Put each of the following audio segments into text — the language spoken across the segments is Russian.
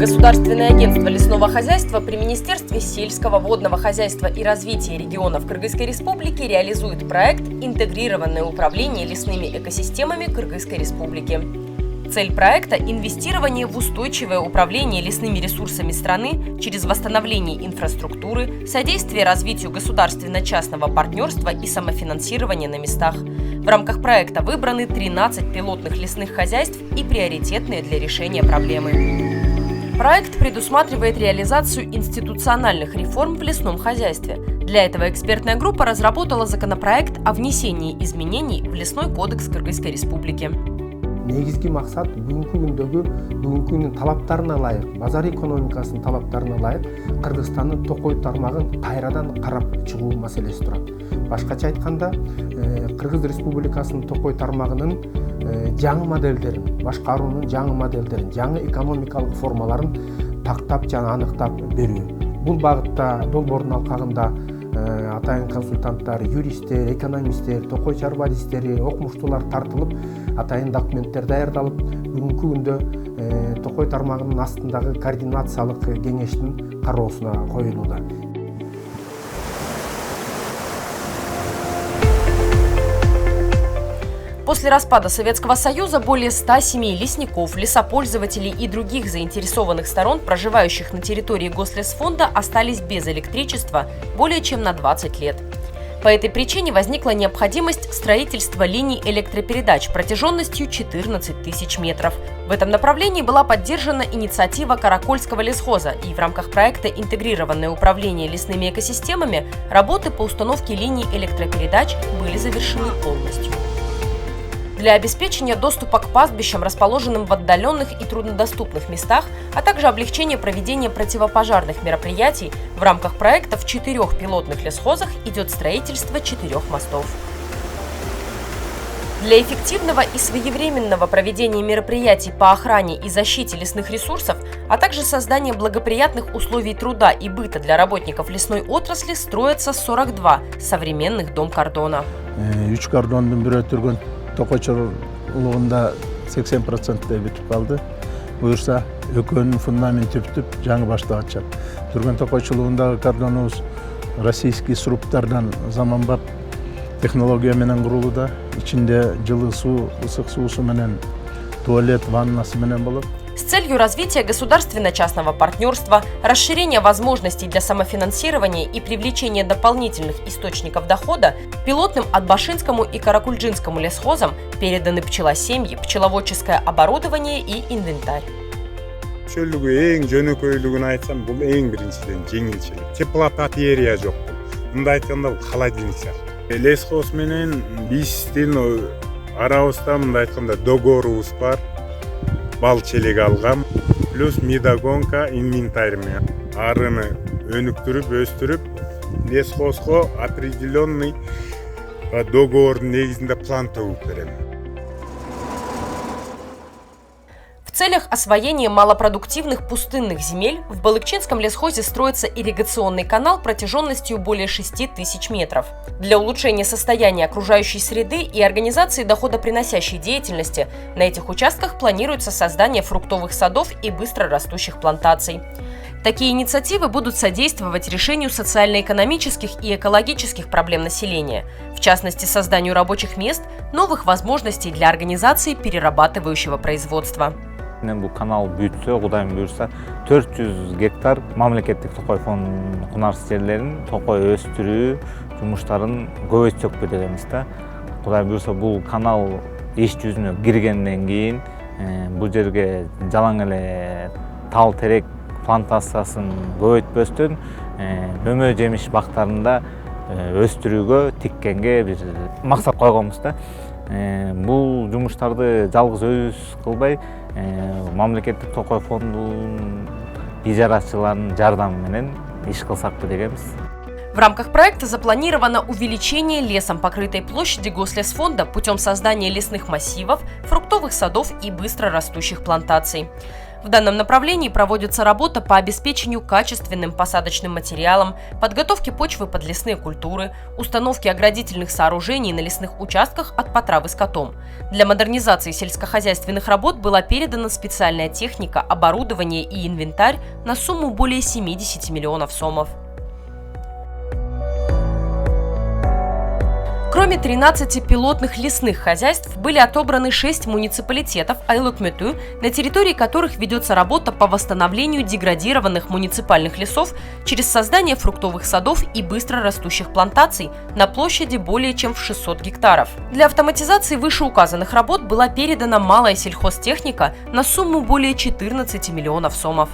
Государственное агентство лесного хозяйства при Министерстве сельского, водного хозяйства и развития регионов Кыргызской Республики реализует проект «Интегрированное управление лесными экосистемами Кыргызской Республики». Цель проекта – инвестирование в устойчивое управление лесными ресурсами страны через восстановление инфраструктуры, содействие развитию государственно-частного партнерства и самофинансирование на местах. В рамках проекта выбраны 13 пилотных лесных хозяйств и приоритетные для решения проблемы. Проект предусматривает реализацию институциональных реформ в лесном хозяйстве. Для этого экспертная группа разработала законопроект о внесении изменений в Лесной кодекс Кыргызской Республики. Негизги максат бүгүнкү күндөгү талаптарына ылайык, базар экономикасынын талаптарына ылайык Кыргызстандын токой тармагын кайрадан карап чыгуу маселеси турат. Башкача айтканда, Кыргыз Республикасынын токой тармагынын жаңы моделдерин, башкаруунун жаңы моделдерин, жаңы экономикалык формаларын тактап жана аныктап берүү. Бул багытта долбоордун алкагында атайын консультанттар, юристтер, экономисттер, токой чарбадистери, окумуштуулар тартылып, атайын документтер даярдалып, бүгүнкү күндө токой тармагынын астындагы координациялык кеңештин кароосуна коюлууда. После распада Советского Союза более 100 семей лесников, лесопользователей и других заинтересованных сторон, проживающих на территории Гослесфонда, остались без электричества более чем на 20 лет. По этой причине возникла необходимость строительства линий электропередач протяженностью 14 тысяч метров. В этом направлении была поддержана инициатива Каракольского лесхоза, и в рамках проекта «Интегрированное управление лесными экосистемами» работы по установке линий электропередач были завершены полностью. Для обеспечения доступа к пастбищам, расположенным в отдаленных и труднодоступных местах, а также облегчения проведения противопожарных мероприятий, в рамках проекта в 4 пилотных лесхозах идет строительство 4 мостов. Для эффективного и своевременного проведения мероприятий по охране и защите лесных ресурсов, а также создания благоприятных условий труда и быта для работников лесной отрасли строятся 42 современных дом-кордона. Токойчулугунда 80% бүтүп калды. Буюрса, экөөнүн фундаменти бүтүп, жаңы баштап ачат. Түргөн токойчулугундагы кордонубуз российский сруптардан заманбап технология менен курулууда. Ичинде жылы суу, ысык суусу менен, туалет, ваннасы менен болот. С целью развития государственно-частного партнерства, расширения возможностей для самофинансирования и привлечения дополнительных источников дохода пилотным Атбашинскому и Каракульджинскому лесхозам переданы пчелосемьи, пчеловодческое оборудование и инвентарь. Чөлүгү эң жөнөкөйлүгүн айтсам, бул эң биринчиден жеңилчилик. Теплопотерия жок. Мындай айтканда, бул холодильник сыяктуу. Лесхоз менен биздин арабызда мындай айтканда договорубуз бар. Бал челек алгам, плюс мидогонка инвентарьме. Арыны өнүктүрүп, өстүрүп, лесхозго определенный договордун негизинде план төгүп берем. В целях освоения малопродуктивных пустынных земель в Балыкчинском лесхозе строится ирригационный канал протяженностью более 6 тысяч метров. Для улучшения состояния окружающей среды и организации доходоприносящей деятельности на этих участках планируется создание фруктовых садов и быстрорастущих плантаций. Такие инициативы будут содействовать решению социально-экономических и экологических проблем населения, в частности, созданию рабочих мест, новых возможностей для организации перерабатывающего производства. Бул канал бүтсө, Кудайым буйрса, 400 гектар мамлекеттик токой фондунун кунарсыз жерлерин токой өстүрүү жумуштарын көбөйтсөкпү дегенбиз да. Кудайым буйрса, бул канал иш жүзүнө киргенден кийин бул жерге жалаң эле тал терек плантациясын көбөйтпөстөн мөмө жемиш бактарында өстүрүүгө тиккенге бир максат койгонбуз да. Бул жумуштарды жалгыз өзүбүз кылбай, мамлекеттик токой фондунун ижарачыларынын жардамы менен иш кылсакпы дегенбиз. В рамках проекта запланировано увеличение лесом покрытой площади Гослесфонда путем создания лесных массивов, фруктовых садов и быстрорастущих плантаций. В данном направлении проводится работа по обеспечению качественным посадочным материалом, подготовке почвы под лесные культуры, установке оградительных сооружений на лесных участках от потравы скотом. Для модернизации сельскохозяйственных работ была передана специальная техника, оборудование и инвентарь на сумму более 70 миллионов сомов. Кроме 13 пилотных лесных хозяйств, были отобраны 6 муниципалитетов Айлык-Мөтү, на территории которых ведется работа по восстановлению деградированных муниципальных лесов через создание фруктовых садов и быстро растущих плантаций на площади более чем в 600 гектаров. Для автоматизации вышеуказанных работ была передана малая сельхозтехника на сумму более 14 миллионов сомов.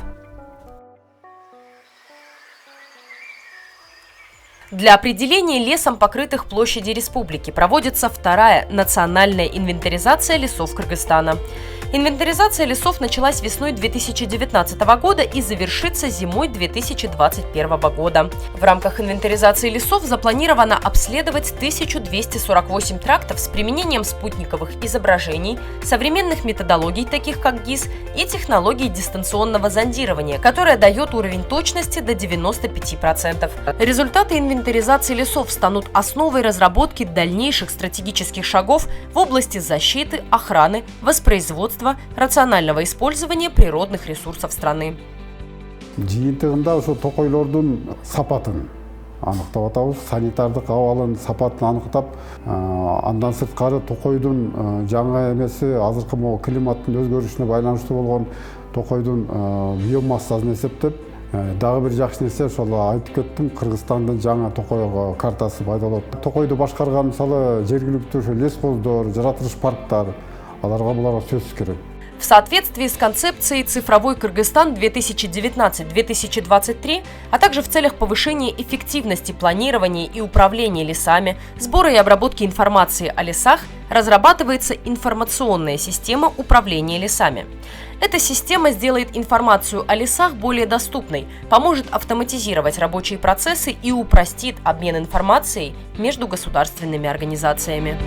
Для определения лесом покрытых площадей республики проводится вторая национальная инвентаризация лесов Кыргызстана. Инвентаризация лесов началась весной 2019 года и завершится зимой 2021 года. В рамках инвентаризации лесов запланировано обследовать 1248 трактов с применением спутниковых изображений, современных методологий, таких как ГИС, и технологий дистанционного зондирования, которая дает уровень точности до 95%. Результаты инвентаризации лесов станут основой разработки дальнейших стратегических шагов в области защиты, охраны, воспроизводства, рационального использования природных ресурсов страны. Жыйынтыгында ошо токойлордун сапатын аныктап атабыз, санитардык абалын сапатын аныктап, андан сырткары токойдун жаңа эмеси азыркы могу климаттын өзгөрүшүнө байланыштуу болгон токойдун биомассасын эсептеп, дагы бир жакшы нерсе ошол айтып кеттим, Кыргызстандын жаңа токой картасы пайда болот. Токойду башкарган мисалы жергиликтүү ошо лескоздор, жаратылыш парктар, аларга буларга сөзсүз керек. В соответствии с концепцией «Цифровой Кыргызстан 2019-2023», а также в целях повышения эффективности планирования и управления лесами, сбора и обработки информации о лесах, разрабатывается информационная система управления лесами. Эта система сделает информацию о лесах более доступной, поможет автоматизировать рабочие процессы и упростит обмен информацией между государственными организациями.